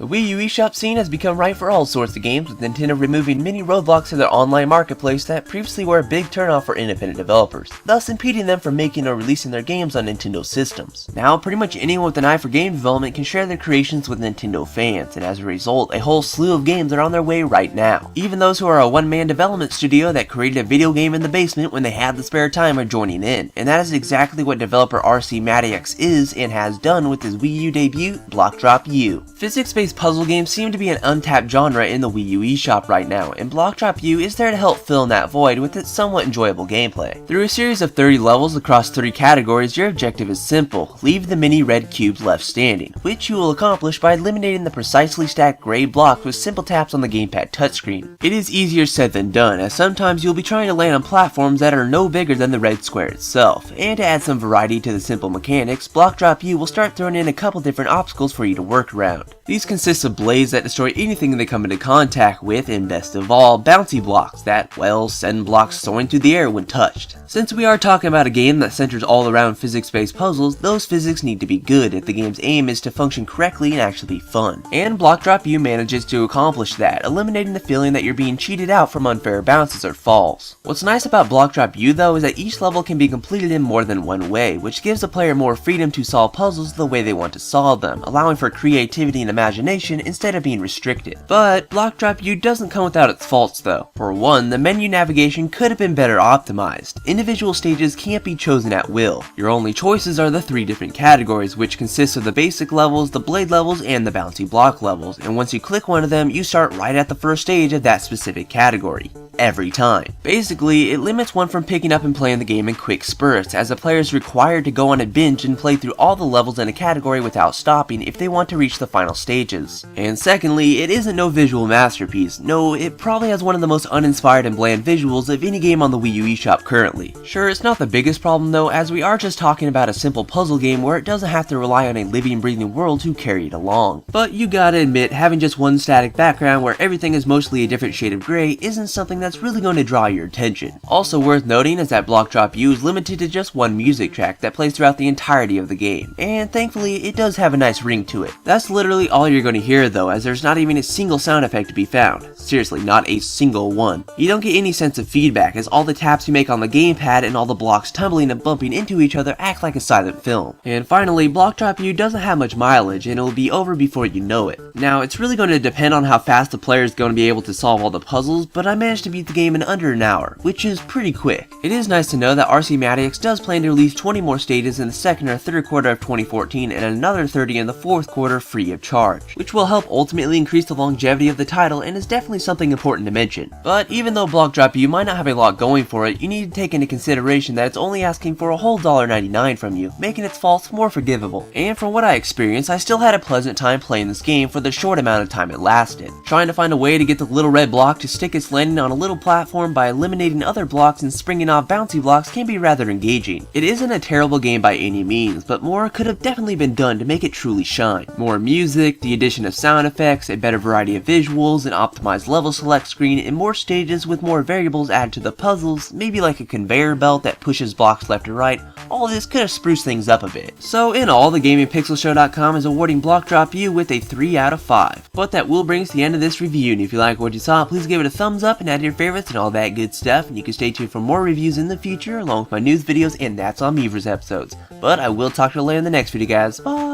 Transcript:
Wii U eShop scene has become ripe for all sorts of games, with Nintendo removing many roadblocks to their online marketplace that previously were a big turnoff for independent developers, thus impeding them from making or releasing their games on Nintendo systems. Now, pretty much anyone with an eye for game development can share their creations with Nintendo fans, and as a result, a whole slew of games are on their way right now. Even those who are a one-man development studio that created a video game in the basement when they had the spare time are joining in, and that is exactly what developer RCMADIAX is and has done with his Wii U debut, Blok Drop U. Physics-based puzzle games seem to be an untapped genre in the Wii U eShop right now, and Blok Drop U is there to help fill in that void with its somewhat enjoyable gameplay. Through a series of 30 levels across 3 categories, your objective is simple: leave the many red cubes left standing, which you will accomplish by eliminating the precisely stacked gray blocks with simple taps on the gamepad touchscreen. It is easier said than done, as sometimes you'll be trying to land on platforms that are no bigger than the red square itself, and to add some variety to the simple mechanics, Blok Drop U will start throwing in a couple different obstacles for you to work around. These consist of blades that destroy anything they come into contact with, and best of all, bouncy blocks that, well, send blocks soaring through the air when touched. Since we are talking about a game that centers all around physics-based puzzles, those physics need to be good if the game's aim is to function correctly and actually be fun. And Blok Drop U manages to accomplish that, eliminating the feeling that you're being cheated out from unfair bounces or falls. What's nice about Blok Drop U though is that each level can be completed in more than one way, which gives the player more freedom to solve puzzles the way they want to solve them, allowing for creativity and imagination instead of being restricted. But Blok Drop U doesn't come without its faults though. For one, the menu navigation could have been better optimized. Individual stages can't be chosen at will. Your only choices are the 3 different categories, which consist of the basic levels, the blade levels, and the bouncy block levels, and once you click one of them, you start right at the first stage of that specific category. Every time. Basically, it limits one from picking up and playing the game in quick spurts, as the player is required to go on a binge and play through all the levels in a category without stopping if they want to reach the final stages. And secondly, it isn't no visual masterpiece. No, it probably has one of the most uninspired and bland visuals of any game on the Wii U eShop currently. Sure, it's not the biggest problem though, as we are just talking about a simple puzzle game where it doesn't have to rely on a living, breathing world to carry it along. But you gotta admit, having just one static background where everything is mostly a different shade of gray isn't something that's really going to draw your attention. Also worth noting is that Blok Drop U is limited to just one music track that plays throughout the entirety of the game, and thankfully it does have a nice ring to it. That's literally all you're going to hear though, as there's not even a single sound effect to be found. Seriously, not a single one. You don't get any sense of feedback, as all the taps you make on the gamepad and all the blocks tumbling and bumping into each other act like a silent film. And finally, Blok Drop U doesn't have much mileage, and it'll be over before you know it. Now, it's really going to depend on how fast the player is going to be able to solve all the puzzles, but I managed to beat the game in under an hour, which is pretty quick. It is nice to know that RCMADIAX does plan to release 20 more stages in the second or third quarter of 2014 and another 30 in the fourth quarter free of charge, which will help ultimately increase the longevity of the title and is definitely something important to mention. But even though Blok Drop U might not have a lot going for it, you need to take into consideration that it's only asking for a whole $1.99 from you, making its faults more forgivable. And from what I experienced, I still had a pleasant time playing this game for the short amount of time it lasted. Trying to find a way to get the little red block to stick its landing on a little platform by eliminating other blocks and springing off bouncy blocks can be rather engaging. It isn't a terrible game by any means, but more could have definitely been done to make it truly shine. More music, the addition of sound effects, a better variety of visuals, an optimized level select screen, and more stages with more variables added to the puzzles, maybe like a conveyor belt that pushes blocks left or right. All this could have spruced things up a bit. So in all, the GamingPixelShow.com is awarding Blok Drop U with a 3 out of 5. But that will bring us to the end of this review, and if you like what you saw, please give it a thumbs up and add your favorites and all that good stuff, and you can stay tuned for more reviews in the future along with my news videos and That's on Mever's episodes. But I will talk to you later in the next video, guys. Bye!